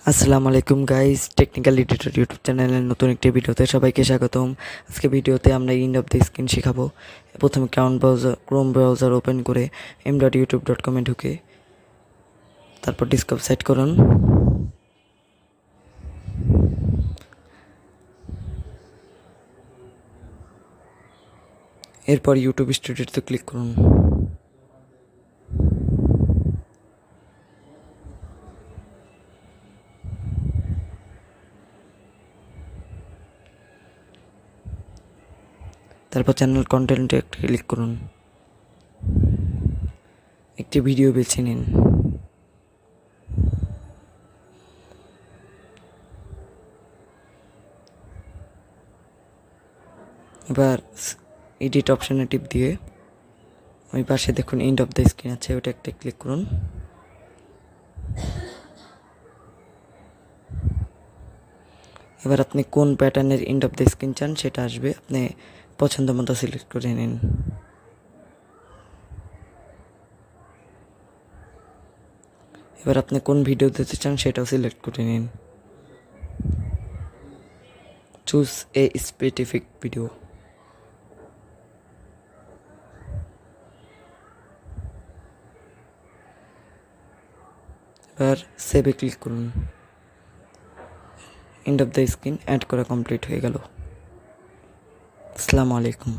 আসসালামুআলাইকুম guys, technical editor YouTube চ্যানেলের নতুন একটি ভিডিওতে সবাইকে স্বাগতম। আজকে ভিডিওতে আমরা এন্ড অফ দ্য স্ক্রিন শেখাবো। প্রথমে ক্রোম ব্রাউজার ওপেন করে m.youtube.com এ ঢুকে তারপর ডেস্কটপ সেট করুন। এরপর ইউটিউব স্টুডিওতে ক্লিক করুন। তারপর চ্যানেল কন্টেন্টে ক্লিক করুন। একটি ভিডিও বেছে নিন। এবার এডিট অপশানে টিপ দিয়ে ওই পাশে দেখুন এন্ড অফ দ্য স্ক্রিন আছে, ওটা একটা ক্লিক করুন। এবার আপনি কোন প্যাটার্নের এন্ড অফ দ্য স্ক্রিন চান সেটা আসবে, আপনি পছন্দ মতো সিলেক্ট করে নিন। এবার আপনি কোন ভিডিও দিতে চান সেটাও সিলেক্ট করে নিন। Choose a specific video. এবার সেভে ক্লিক করুন। End of the screen add করা কমপ্লিট হয়ে গেল। আসসালামু আলাইকুম।